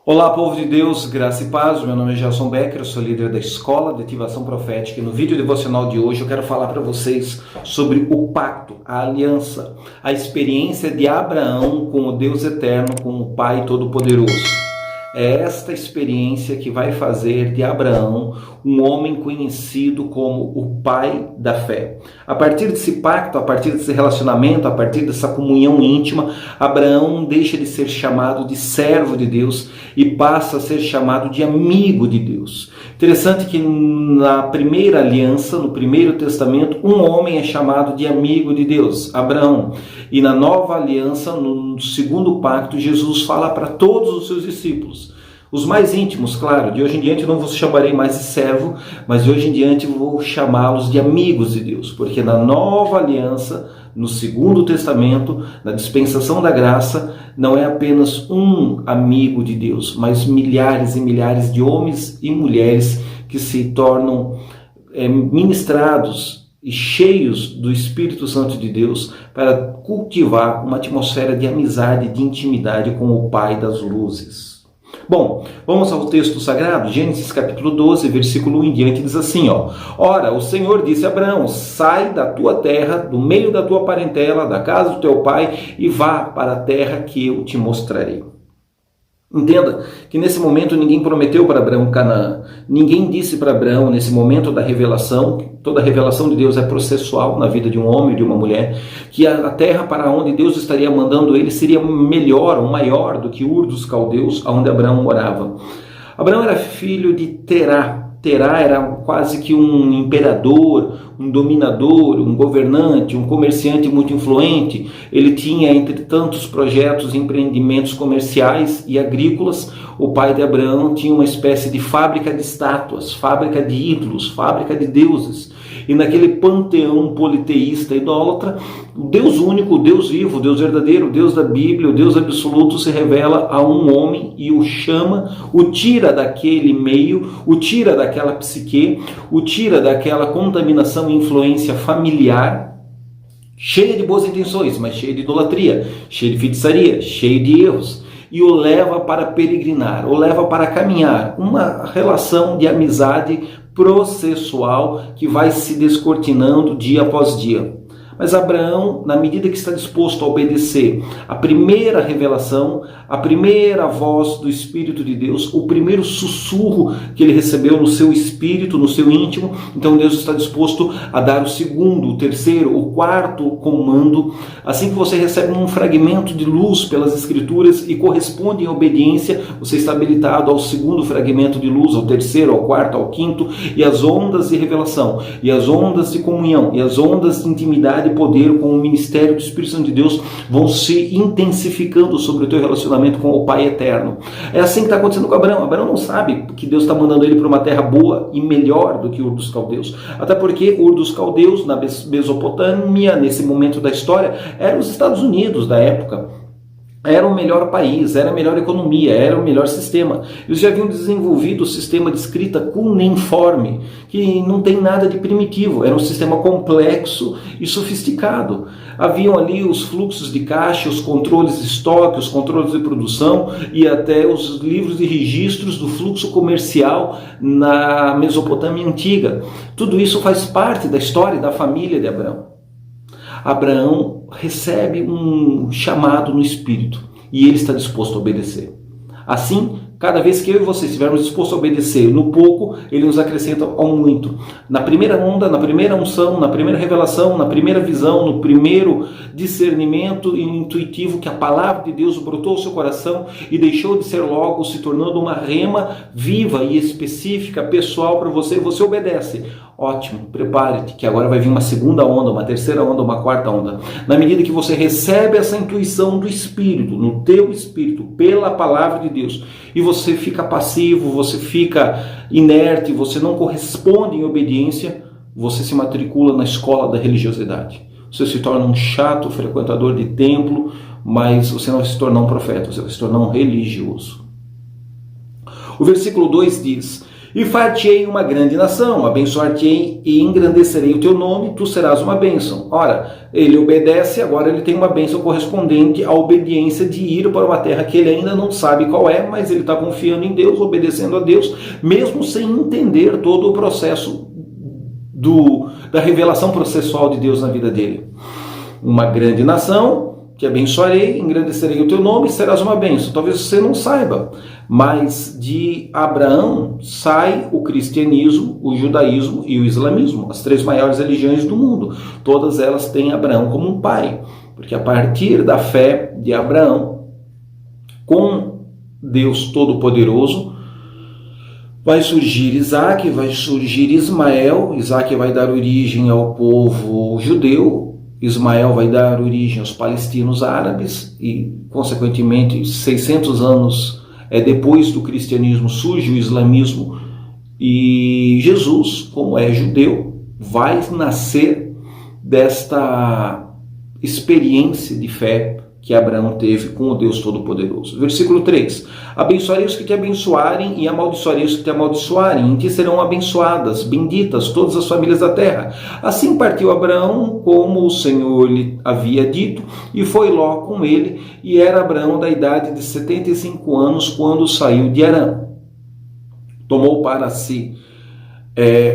Olá, povo de Deus, graça e paz. Meu nome é Gelson Becker, eu sou líder da Escola de Ativação Profética e no vídeo devocional de hoje eu quero falar para vocês sobre o pacto, a aliança, a experiência de Abraão com o Deus eterno, com o Pai Todo-Poderoso. É esta experiência que vai fazer de Abraão um homem conhecido como o pai da fé. A partir desse pacto, a partir desse relacionamento, a partir dessa comunhão íntima, Abraão deixa de ser chamado de servo de Deus e passa a ser chamado de amigo de Deus. Interessante que na primeira aliança, no primeiro testamento, um homem é chamado de amigo de Deus, Abraão. E na nova aliança, no segundo pacto, Jesus fala para todos os seus discípulos. Os mais íntimos, claro, de hoje em diante eu não vos chamarei mais de servo, mas de hoje em diante vou chamá-los de amigos de Deus, porque na nova aliança, no segundo testamento, na dispensação da graça, não é apenas um amigo de Deus, mas milhares e milhares de homens e mulheres que se tornam ministrados e cheios do Espírito Santo de Deus para cultivar uma atmosfera de amizade, de intimidade com o Pai das luzes. Bom, vamos ao texto sagrado, Gênesis capítulo 12, versículo 1 em diante, diz assim, Ora, o Senhor disse a Abraão, sai da tua terra, do meio da tua parentela, da casa do teu pai, e vá para a terra que eu te mostrarei. Entenda que nesse momento ninguém prometeu para Abraão Canaã, ninguém disse para Abraão nesse momento da revelação, toda a revelação de Deus é processual na vida de um homem e de uma mulher, que a terra para onde Deus estaria mandando ele seria melhor ou maior do que Ur dos Caldeus, onde Abraão morava. Abraão era filho de Terá. Terá era quase que um imperador, um dominador, um governante, um comerciante muito influente. Ele tinha, entre tantos projetos e empreendimentos comerciais e agrícolas, o pai de Abraão tinha uma espécie de fábrica de estátuas, fábrica de ídolos, fábrica de deuses. E naquele panteão politeísta idólatra, o Deus único, o Deus vivo, o Deus verdadeiro, o Deus da Bíblia, o Deus absoluto se revela a um homem e o chama, o tira daquele meio, o tira daquela psique, o tira daquela contaminação e influência familiar, cheia de boas intenções, mas cheia de idolatria, cheia de feitiçaria, cheia de erros, e o leva para peregrinar, o leva para caminhar, uma relação de amizade processual que vai se descortinando dia após dia. Mas Abraão, na medida que está disposto a obedecer a primeira revelação, a primeira voz do Espírito de Deus, o primeiro sussurro que ele recebeu no seu espírito, no seu íntimo, então Deus está disposto a dar o segundo, o terceiro, o quarto comando. Assim que você recebe um fragmento de luz pelas Escrituras e corresponde em obediência, você está habilitado ao segundo fragmento de luz, ao terceiro, ao quarto, ao quinto, e as ondas de revelação, e as ondas de comunhão, e as ondas de intimidade e poder com o ministério do Espírito Santo de Deus vão se intensificando sobre o teu relacionamento com o Pai Eterno. É assim que está acontecendo com Abraão. Abraão não sabe que Deus está mandando ele para uma terra boa e melhor do que Ur dos Caldeus. Até porque Ur dos Caldeus, na Mesopotâmia, nesse momento da história, eram os Estados Unidos da época. Era o melhor país, era a melhor economia, era o melhor sistema. Eles já haviam desenvolvido o sistema de escrita cuneiforme, que não tem nada de primitivo, era um sistema complexo e sofisticado. Haviam ali os fluxos de caixa, os controles de estoque, os controles de produção e até os livros de registros do fluxo comercial na Mesopotâmia antiga. Tudo isso faz parte da história da família de Abraão. Abraão recebe um chamado no Espírito e ele está disposto a obedecer. Assim, cada vez que eu e você estivermos dispostos a obedecer no pouco, ele nos acrescenta ao muito. Na primeira onda, na primeira unção, na primeira revelação, na primeira visão, no primeiro discernimento intuitivo que a palavra de Deus brotou ao seu coração e deixou de ser logo, se tornando uma rema viva e específica, pessoal para você, você obedece. Ótimo, prepare-te que agora vai vir uma segunda onda, uma terceira onda, uma quarta onda. Na medida que você recebe essa intuição do Espírito, no teu Espírito, pela palavra de Deus, e você fica passivo, você fica inerte, você não corresponde em obediência, você se matricula na escola da religiosidade. Você se torna um chato frequentador de templo, mas você não vai se tornar um profeta, você vai se tornar um religioso. O versículo 2 diz: E far-te-ei uma grande nação, abençoar-te-ei e engrandecerei o teu nome, tu serás uma bênção. Ora, ele obedece, agora ele tem uma bênção correspondente à obediência de ir para uma terra que ele ainda não sabe qual é, mas ele está confiando em Deus, obedecendo a Deus, mesmo sem entender todo o processo da revelação processual de Deus na vida dele. Uma grande nação, te abençoarei, engrandecerei o teu nome e serás uma bênção. Talvez você não saiba, mas de Abraão sai o cristianismo, o judaísmo e o islamismo, as 3 maiores religiões do mundo. Todas elas têm Abraão como um pai, porque a partir da fé de Abraão, com Deus Todo-Poderoso, vai surgir Isaac, vai surgir Ismael. Isaac vai dar origem ao povo judeu, Ismael vai dar origem aos palestinos árabes e, consequentemente, 600 anos depois do cristianismo surge o islamismo e Jesus, como é judeu, vai nascer desta experiência de fé que Abraão teve com o Deus Todo-Poderoso. Versículo 3. Abençoarei os que te abençoarem e amaldiçoarei os que te amaldiçoarem. Em ti serão abençoadas, benditas todas as famílias da terra. Assim partiu Abraão, como o Senhor lhe havia dito, e foi Ló com ele, e era Abraão da idade de 75 anos quando saiu de Harã. Tomou para si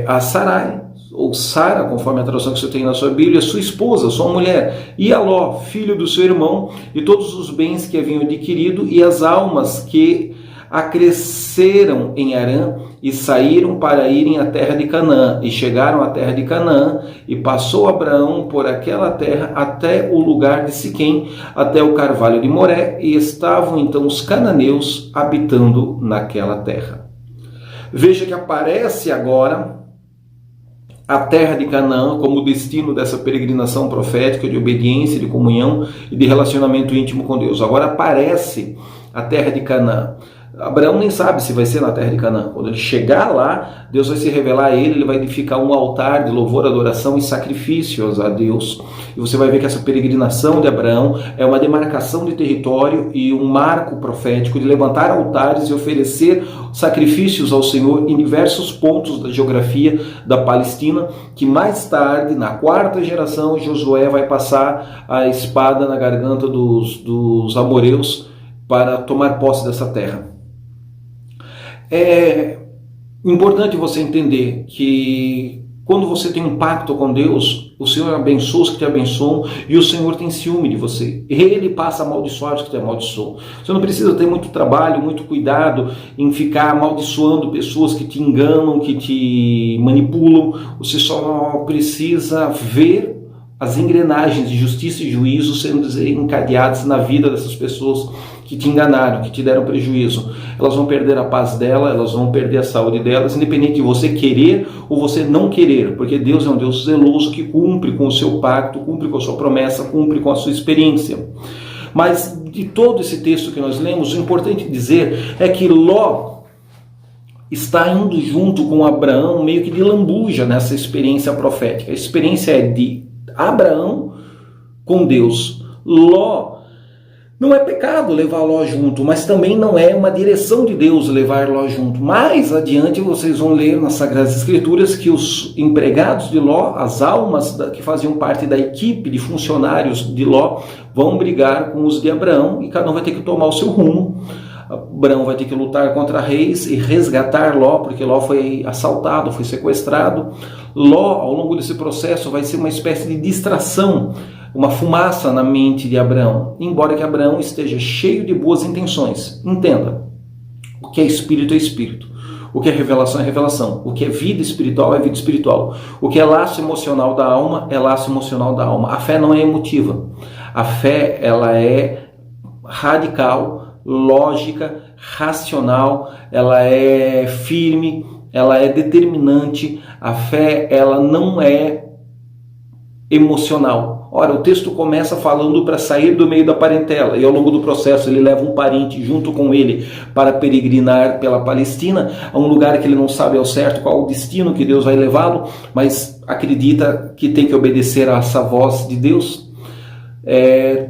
a Sarai, ou Sara, conforme a tradução que você tem na sua Bíblia, sua esposa, sua mulher, e a Ló, filho do seu irmão, e todos os bens que haviam adquirido, e as almas que acresceram em Harã, e saíram para irem à terra de Canaã, e chegaram à terra de Canaã, e passou Abraão por aquela terra até o lugar de Siquém, até o carvalho de Moré, e estavam então os cananeus habitando naquela terra. Veja que aparece agora a terra de Canaã como destino dessa peregrinação profética de obediência, de comunhão e de relacionamento íntimo com Deus. Agora aparece a terra de Canaã. Abraão nem sabe se vai ser na terra de Canaã. Quando ele chegar lá, Deus vai se revelar a ele vai edificar um altar de louvor, adoração e sacrifícios a Deus. E você vai ver que essa peregrinação de Abraão é uma demarcação de território e um marco profético de levantar altares e oferecer sacrifícios ao Senhor em diversos pontos da geografia da Palestina, que mais tarde, na 4ª geração, Josué vai passar a espada na garganta dos amoreus para tomar posse dessa terra. É importante você entender que quando você tem um pacto com Deus, o Senhor abençoa os que te abençoam e o Senhor tem ciúme de você. Ele passa a amaldiçoar os que te amaldiçoam. Você não precisa ter muito trabalho, muito cuidado em ficar amaldiçoando pessoas que te enganam, que te manipulam. Você só precisa ver as engrenagens de justiça e juízo sendo encadeadas na vida dessas pessoas que te enganaram, que te deram prejuízo. Elas vão perder a paz dela, elas vão perder a saúde delas, independente de você querer ou você não querer, porque Deus é um Deus zeloso que cumpre com o seu pacto, cumpre com a sua promessa, cumpre com a sua experiência. Mas de todo esse texto que nós lemos, o importante dizer é que Ló está indo junto com Abraão meio que de lambuja nessa experiência profética. A experiência é de Abraão com Deus. Ló, não é pecado levar Ló junto, mas também não é uma direção de Deus levar Ló junto. Mais adiante vocês vão ler nas Sagradas Escrituras que os empregados de Ló, as almas que faziam parte da equipe de funcionários de Ló, vão brigar com os de Abraão e cada um vai ter que tomar o seu rumo. Abraão vai ter que lutar contra reis e resgatar Ló, porque Ló foi assaltado, foi sequestrado. Ló, ao longo desse processo, vai ser uma espécie de distração, uma fumaça na mente de Abraão, embora que Abraão esteja cheio de boas intenções. Entenda, o que é espírito é espírito, o que é revelação, o que é vida espiritual é vida espiritual, o que é laço emocional da alma é laço emocional da alma. A fé não é emotiva, a fé ela é radical, lógica, racional, ela é firme, ela é determinante. A fé ela não é emocional. Ora, o texto começa falando para sair do meio da parentela, e ao longo do processo ele leva um parente junto com ele para peregrinar pela Palestina, a um lugar que ele não sabe ao certo qual o destino que Deus vai levá-lo, mas acredita que tem que obedecer a essa voz de Deus.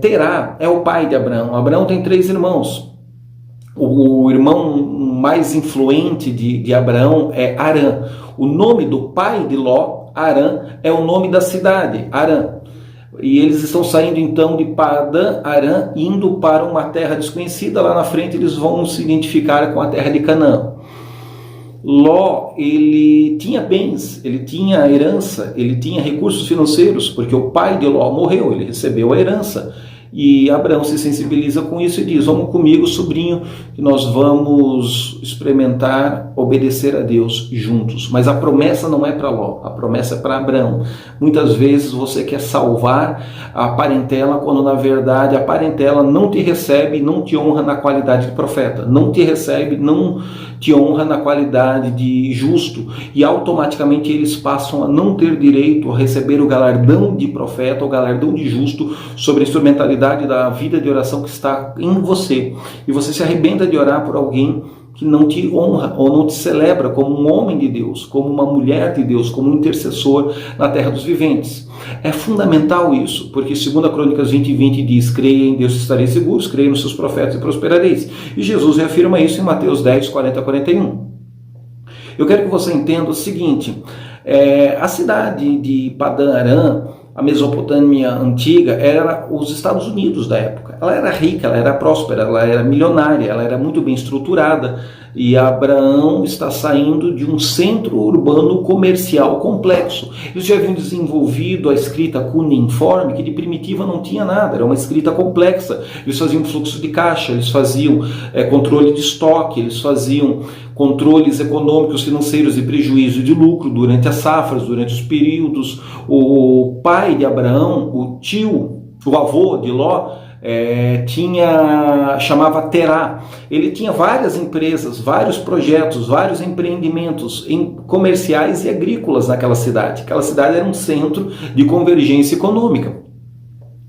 Terá é o pai de Abraão. Abraão tem 3 irmãos. O irmão mais influente de Abraão é Harã. O nome do pai de Ló, Harã, é o nome da cidade, Harã. E eles estão saindo então de Padã Harã, indo para uma terra desconhecida. Lá na frente eles vão se identificar com a terra de Canaã. Ló, ele tinha bens, ele tinha herança, ele tinha recursos financeiros, porque o pai de Ló morreu, ele recebeu a herança. E Abraão se sensibiliza com isso e diz: vamos comigo, sobrinho, que nós vamos experimentar obedecer a Deus juntos. Mas a promessa não é para Ló, a promessa é para Abraão. Muitas vezes você quer salvar a parentela, quando na verdade a parentela não te recebe, não te honra na qualidade de profeta, não te recebe, não te honra na qualidade de justo, e automaticamente eles passam a não ter direito a receber o galardão de profeta, o galardão de justo, sobre a instrumentalidade da vida de oração que está em você. E você se arrebenta de orar por alguém que não te honra ou não te celebra como um homem de Deus, como uma mulher de Deus, como um intercessor na terra dos viventes. É fundamental isso, porque 2 Crônicas 20:20 diz: creia em Deus e estareis seguros, creia nos seus profetas e prosperareis. E Jesus reafirma isso em Mateus 10:40-41. Eu quero que você entenda o seguinte: a cidade de Padã Harã, a Mesopotâmia antiga, era os Estados Unidos da época. Ela era rica, ela era próspera, ela era milionária, ela era muito bem estruturada. E Abraão está saindo de um centro urbano comercial complexo. Eles já haviam desenvolvido a escrita cuneiforme, que de primitiva não tinha nada, era uma escrita complexa. Eles faziam fluxo de caixa, eles faziam controle de estoque, eles faziam controles econômicos, financeiros e prejuízo de lucro durante as safras, durante os períodos. O pai de Abraão, o tio, o avô de Ló, chamava Terá. Ele tinha várias empresas, vários projetos, vários empreendimentos comerciais e agrícolas naquela cidade. Aquela cidade era um centro de convergência econômica.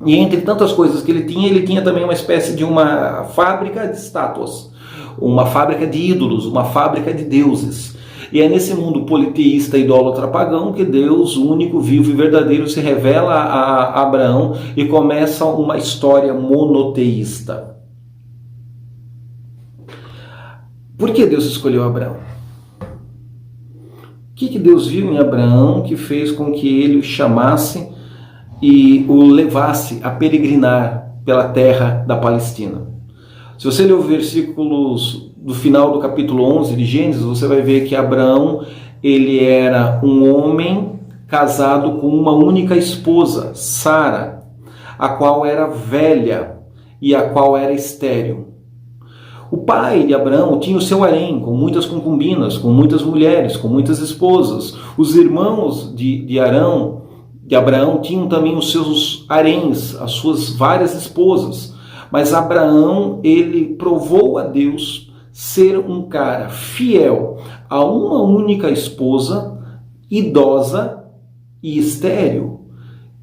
E entre tantas coisas que ele tinha também uma espécie de uma fábrica de estátuas, uma fábrica de ídolos, uma fábrica de deuses. E é nesse mundo politeísta, idólatra, pagão, que Deus, único, vivo e verdadeiro, se revela a Abraão e começa uma história monoteísta. Por que Deus escolheu Abraão? O que Deus viu em Abraão que fez com que ele o chamasse e o levasse a peregrinar pela terra da Palestina? Se você ler os versículos do final do capítulo 11 de Gênesis, você vai ver que Abraão, ele era um homem casado com uma única esposa, Sara, a qual era velha e a qual era estéril. O pai de Abraão tinha o seu harém, com muitas concubinas, com muitas mulheres, com muitas esposas. Os irmãos de Abraão tinham também os seus haréns, as suas várias esposas. Mas Abraão, ele provou a Deus ser um cara fiel a uma única esposa, idosa e estéril.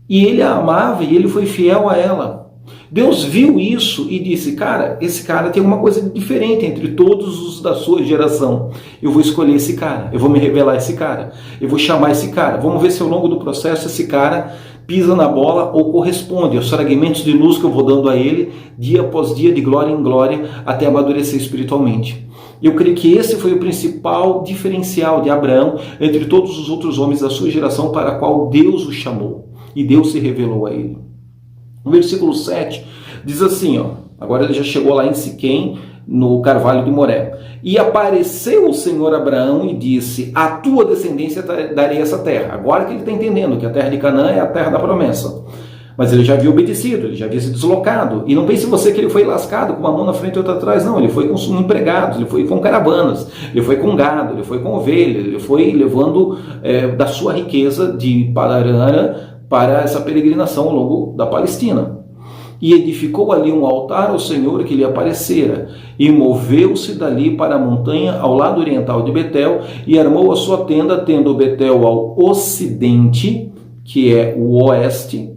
E ele a amava e ele foi fiel a ela. Deus viu isso e disse: cara, esse cara tem uma coisa diferente entre todos os da sua geração. Eu vou escolher esse cara, eu vou me revelar a esse cara, eu vou chamar esse cara. Vamos ver se ao longo do processo esse cara pisa na bola ou corresponde aos fragmentos de luz que eu vou dando a ele, dia após dia, de glória em glória, até amadurecer espiritualmente. Eu creio que esse foi o principal diferencial de Abraão entre todos os outros homens da sua geração, para a qual Deus o chamou, e Deus se revelou a ele. No versículo 7 diz assim, agora ele já chegou lá em Siquém, no carvalho de Moré. E apareceu o Senhor a Abraão e disse: a tua descendência darei essa terra. Agora que ele está entendendo que a terra de Canaã é a terra da promessa. Mas ele já havia obedecido, ele já havia se deslocado. E não pense você que ele foi lascado com uma mão na frente e outra atrás. Não, ele foi com empregados, ele foi com caravanas, ele foi com gado, ele foi com ovelha, ele foi levando da sua riqueza de Padarã para essa peregrinação ao longo da Palestina. E edificou ali um altar ao Senhor que lhe aparecera, e moveu-se dali para a montanha ao lado oriental de Betel, e armou a sua tenda, tendo Betel ao ocidente, que é o oeste,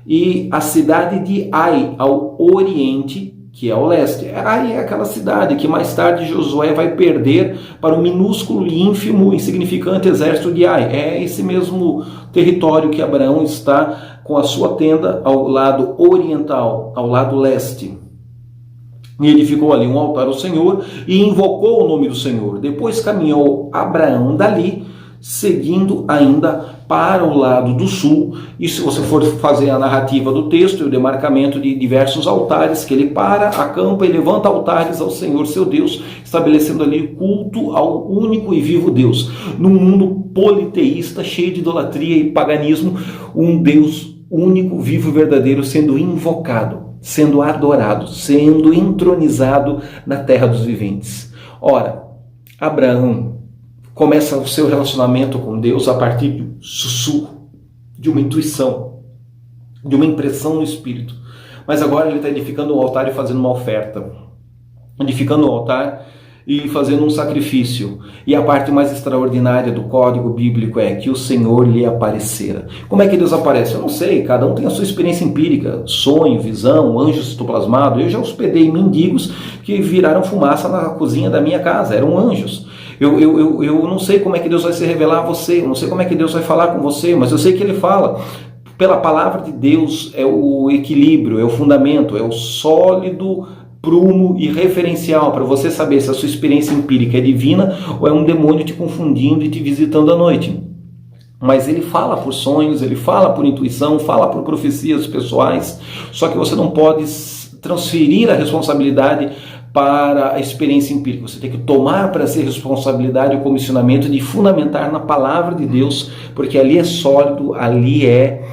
e a cidade de Ai ao oriente, que é ao leste. Ai é aquela cidade que mais tarde Josué vai perder para o minúsculo, ínfimo, insignificante exército de Ai. É esse mesmo território que Abraão está com a sua tenda ao lado oriental, ao lado leste. E edificou ali um altar ao Senhor e invocou o nome do Senhor. Depois caminhou Abraão dali, seguindo ainda para o lado do sul. E se você for fazer a narrativa do texto, o demarcamento de diversos altares, que ele para, acampa e levanta altares ao Senhor seu Deus, estabelecendo ali culto ao único e vivo Deus. Num mundo politeísta, cheio de idolatria e paganismo, um Deus único, vivo e verdadeiro sendo invocado, sendo adorado, sendo entronizado na terra dos viventes. Ora, Abraão começa o seu relacionamento com Deus a partir de um sussurro, de uma intuição, de uma impressão no espírito. Mas agora ele está edificando um altar e fazendo uma oferta. Edificando um altar e fazendo um sacrifício. E a parte mais extraordinária do código bíblico é que o Senhor lhe aparecera. Como é que Deus aparece? Eu não sei, cada um tem a sua experiência empírica, sonho, visão, anjo citoplasmado. Eu já hospedei mendigos que viraram fumaça na cozinha da minha casa, eram anjos. Eu não sei como é que Deus vai se revelar a você, eu não sei como é que Deus vai falar com você, mas eu sei que Ele fala. Pela palavra de Deus é o equilíbrio, é o fundamento, é o sólido prumo e referencial para você saber se a sua experiência empírica é divina ou é um demônio te confundindo e te visitando à noite. Mas ele fala por sonhos, ele fala por intuição, fala por profecias pessoais, só que você não pode transferir a responsabilidade para a experiência empírica. Você tem que tomar para si a responsabilidade e o comissionamento de fundamentar na palavra de Deus, porque ali é sólido, ali é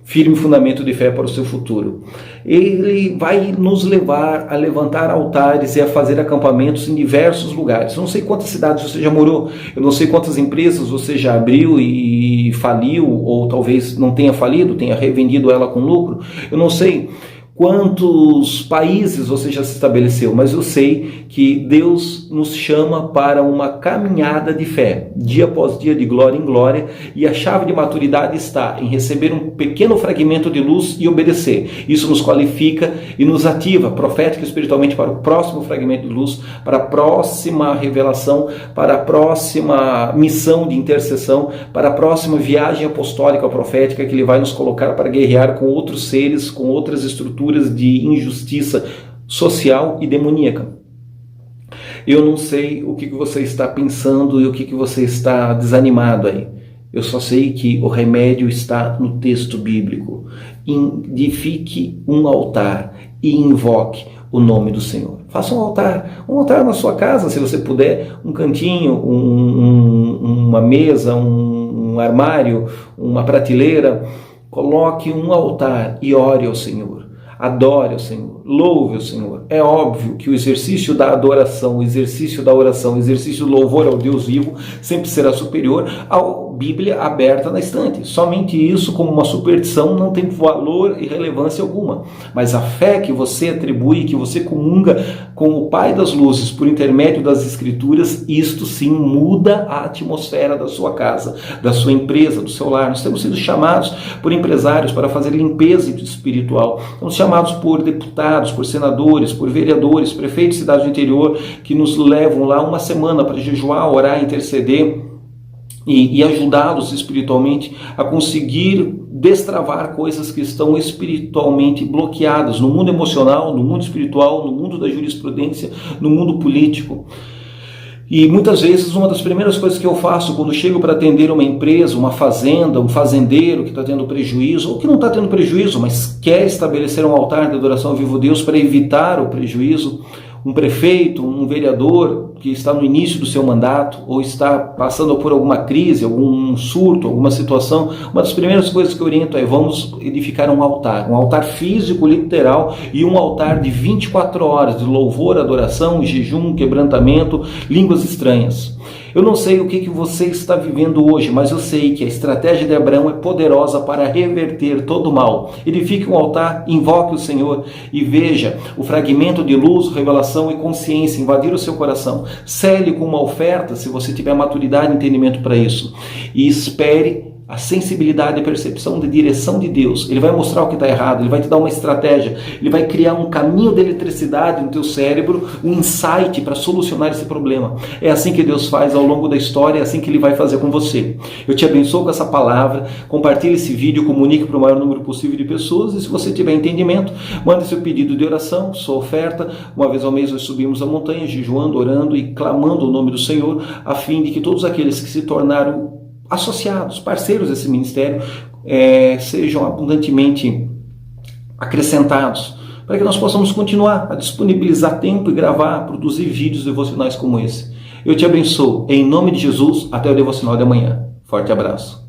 firme fundamento de fé para o seu futuro. Ele vai nos levar a levantar altares e a fazer acampamentos em diversos lugares. Eu não sei quantas cidades você já morou, eu não sei quantas empresas você já abriu e faliu, ou talvez não tenha falido, tenha revendido ela com lucro. Eu não sei quantos países você já se estabeleceu, mas eu sei que Deus nos chama para uma caminhada de fé, dia após dia, de glória em glória, e a chave de maturidade está em receber um pequeno fragmento de luz e obedecer. Isso nos qualifica e nos ativa, profética e espiritualmente, para o próximo fragmento de luz, para a próxima revelação, para a próxima missão de intercessão, para a próxima viagem apostólica profética que Ele vai nos colocar para guerrear com outros seres, com outras estruturas de injustiça social e demoníaca. Eu não sei o que você está pensando e o que você está desanimado aí. Eu só sei que o remédio está no texto bíblico. Edifique um altar e invoque o nome do Senhor. Faça um altar na sua casa, se você puder, um cantinho, uma mesa, um armário, uma prateleira. Coloque um altar e ore ao Senhor. Adore ao Senhor, louve ao Senhor. É óbvio que o exercício da adoração, o exercício da oração, o exercício do louvor ao Deus vivo sempre será superior à Bíblia aberta na estante. Somente isso, como uma superstição, não tem valor e relevância alguma. Mas a fé que você atribui, que você comunga com o Pai das Luzes por intermédio das Escrituras, isto sim muda a atmosfera da sua casa, da sua empresa, do seu lar. Nós temos sido chamados por empresários para fazer limpeza espiritual. Estamos chamados por deputados, por senadores, por vereadores, prefeitos de cidades do interior, que nos levam lá uma semana para jejuar, orar, interceder e ajudá-los espiritualmente a conseguir destravar coisas que estão espiritualmente bloqueadas no mundo emocional, no mundo espiritual, no mundo da jurisprudência, no mundo político. E muitas vezes uma das primeiras coisas que eu faço quando chego para atender uma empresa, uma fazenda, um fazendeiro que está tendo prejuízo, ou que não está tendo prejuízo, mas quer estabelecer um altar de adoração ao vivo Deus para evitar o prejuízo, um prefeito, um vereador que está no início do seu mandato ou está passando por alguma crise, algum surto, alguma situação, uma das primeiras coisas que eu oriento é: vamos edificar um altar físico, literal, e um altar de 24 horas de louvor, adoração, jejum, quebrantamento, línguas estranhas. Eu não sei o que você está vivendo hoje, mas eu sei que a estratégia de Abraão é poderosa para reverter todo o mal. Edifique um altar, invoque o Senhor e veja o fragmento de luz, revelação e consciência invadir o seu coração. Cele com uma oferta, se você tiver maturidade e entendimento para isso. E espere a sensibilidade, a percepção de direção de Deus. Ele vai mostrar o que está errado, ele vai te dar uma estratégia, ele vai criar um caminho de eletricidade no teu cérebro, um insight para solucionar esse problema. É assim que Deus faz ao longo da história, é assim que Ele vai fazer com você. Eu te abençoo com essa palavra, compartilhe esse vídeo, comunique para o maior número possível de pessoas, e se você tiver entendimento, mande seu pedido de oração, sua oferta. Uma vez ao mês nós subimos a montanha, jejuando, orando e clamando o nome do Senhor, a fim de que todos aqueles que se tornaram associados, parceiros desse ministério, sejam abundantemente acrescentados, para que nós possamos continuar a disponibilizar tempo e gravar, produzir vídeos devocionais como esse. Eu te abençoo, em nome de Jesus, até o devocional de amanhã. Forte abraço.